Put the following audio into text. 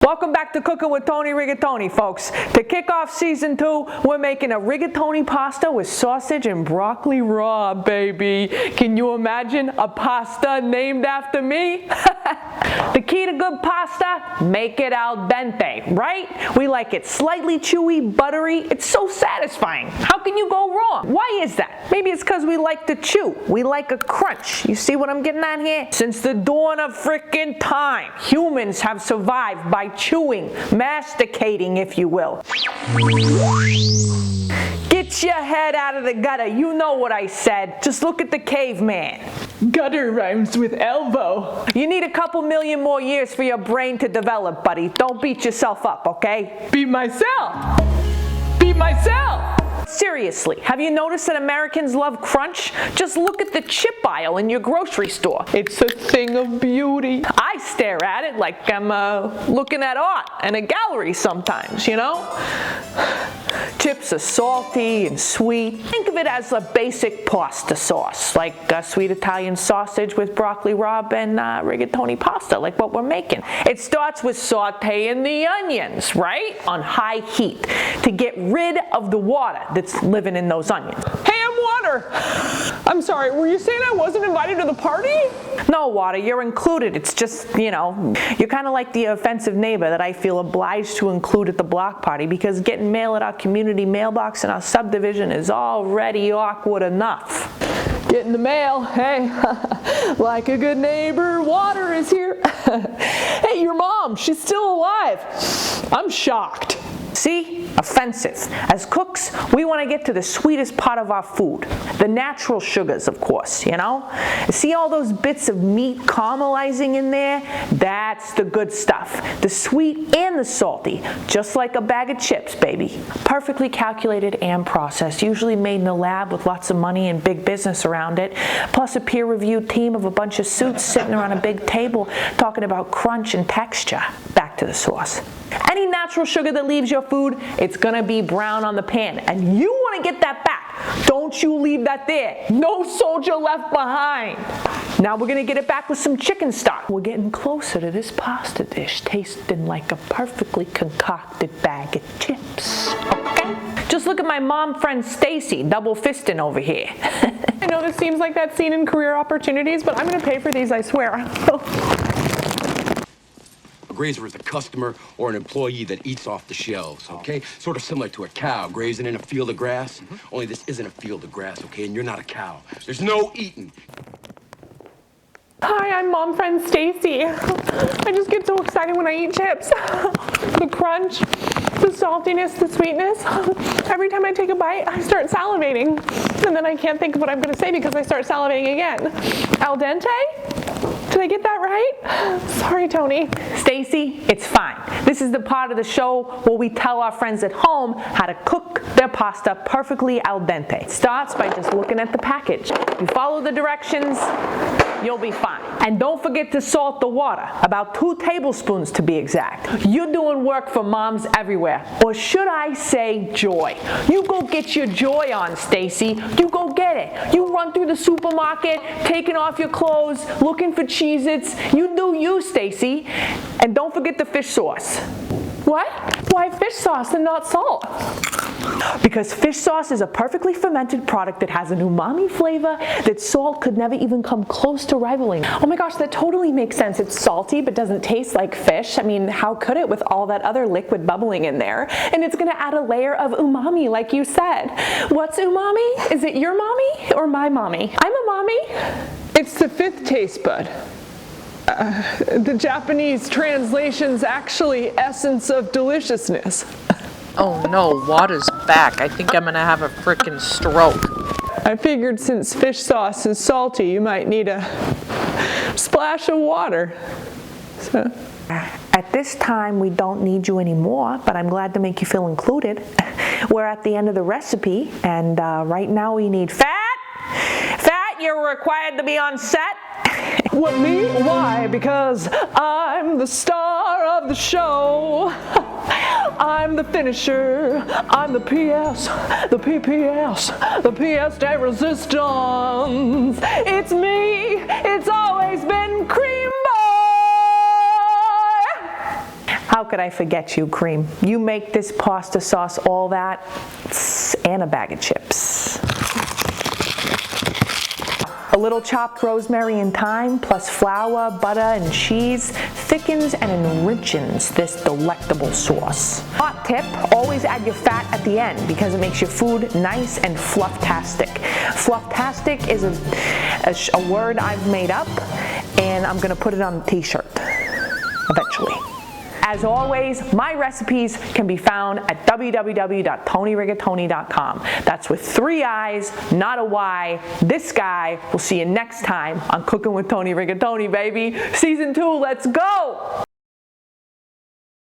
Welcome back to Cooking with Toni Rigatoni, folks. To kick off season 2, we're making a rigatoni pasta with sausage and broccoli raw, baby. Can you imagine a pasta named after me? The key to good pasta, make it al dente, right? We like it slightly chewy, buttery. It's so satisfying. How can you go wrong? Why is that? Maybe it's because we like to chew. We like a crunch. You see what I'm getting at here? Since the dawn of frickin' time, humans have survived by chewing, masticating, if you will. Get your head out of the gutter. You know what I said. Just look at the caveman. Gutter rhymes with elbow. You need a couple million more years for your brain to develop, buddy. Don't beat yourself up, okay? Be myself. Be myself. Seriously, have you noticed that Americans love crunch? Just look at the chip aisle in your grocery store. It's a thing of beauty. I stare at it like I'm looking at art in a gallery sometimes, you know? Chips are salty and sweet. Think of it as a basic pasta sauce, like sweet Italian sausage with broccoli raab and rigatoni pasta, like what we're making. It starts with sauteing the onions, right? On high heat to get rid of the water that's living in those onions. Hey, I'm Water. I'm sorry, were you saying I wasn't invited to the party? No, Water, you're included. It's just, you know, you're kind of like the offensive neighbor that I feel obliged to include at the block party because getting mail at our community mailbox in our subdivision is already awkward enough. Getting the mail, hey, like a good neighbor, Water is here. Hey, your mom, she's still alive. I'm shocked. See? Offensive. As cooks, we want to get to the sweetest part of our food. The natural sugars, of course, you know? See all those bits of meat caramelizing in there? That's the good stuff. The sweet and the salty. Just like a bag of chips, baby. Perfectly calculated and processed. Usually made in the lab with lots of money and big business around it. Plus a peer-reviewed team of a bunch of suits sitting around a big table talking about crunch and texture. Back to the sauce. Any natural sugar that leaves your food, it's gonna be brown on the pan, and you wanna get that back. Don't you leave that there. No soldier left behind. Now we're gonna get it back with some chicken stock. We're getting closer to this pasta dish, tasting like a perfectly concocted bag of chips, okay? Just look at my mom friend Stacy, double fisting over here. I know this seems like that scene in Career Opportunities, but I'm gonna pay for these, I swear. Grazer is a customer or an employee that eats off the shelves, okay? Sort of similar to a cow grazing in a field of grass. Only this isn't a field of grass, okay? And you're not a cow. There's no eating. Hi, I'm mom friend Stacy. I just get so excited when I eat chips. The crunch, the saltiness, the sweetness. Every time I take a bite, I start salivating. And then I can't think of what I'm gonna say because I start salivating again. Al dente? Did I get that right? Sorry, Toni. Stacy, it's fine. This is the part of the show where we tell our friends at home how to cook their pasta perfectly al dente. It starts by just looking at the package. You follow the directions, you'll be fine. And don't forget to salt the water, about 2 tablespoons to be exact. You're doing work for moms everywhere, or should I say joy. You go get your joy on, Stacy. You go get it. You run through the supermarket, taking off your clothes, looking for Cheez-Its. You do you, Stacy. And don't forget the fish sauce. What? Why fish sauce and not salt? Because fish sauce is a perfectly fermented product that has an umami flavor that salt could never even come close to rivaling. Oh my gosh, that totally makes sense. It's salty but doesn't taste like fish. I mean, how could it with all that other liquid bubbling in there? And it's gonna add a layer of umami like you said. What's umami? Is it your mommy or my mommy? I'm a mommy. It's the 5th taste bud. The Japanese translation's actually essence of deliciousness. Oh no, Water's back. I think I'm gonna have a frickin' stroke. I figured since fish sauce is salty, you might need a splash of water. So. At this time, we don't need you anymore, but I'm glad to make you feel included. We're at the end of the recipe, and right now we need fat. Fat, you're required to be on set. What, me? Why? Because I'm the star of the show. I'm the finisher. I'm the PS, the PPS, the pièce de resistance. It's me. It's always been Cream Boy. How How could I forget you, Cream? You make this pasta sauce all that, and a bag of chips. A little chopped rosemary and thyme, plus flour, butter, and cheese, thickens and enriches this delectable sauce. Hot tip, always add your fat at the end because it makes your food nice and flufftastic. Flufftastic is a word I've made up, and I'm gonna put it on a t-shirt eventually. As always, my recipes can be found at www.ToniRigatoni.com. That's with 3 I's, not a Y. This guy. We'll see you next time on Cooking with Toni Rigatoni, baby. Season 2, let's go!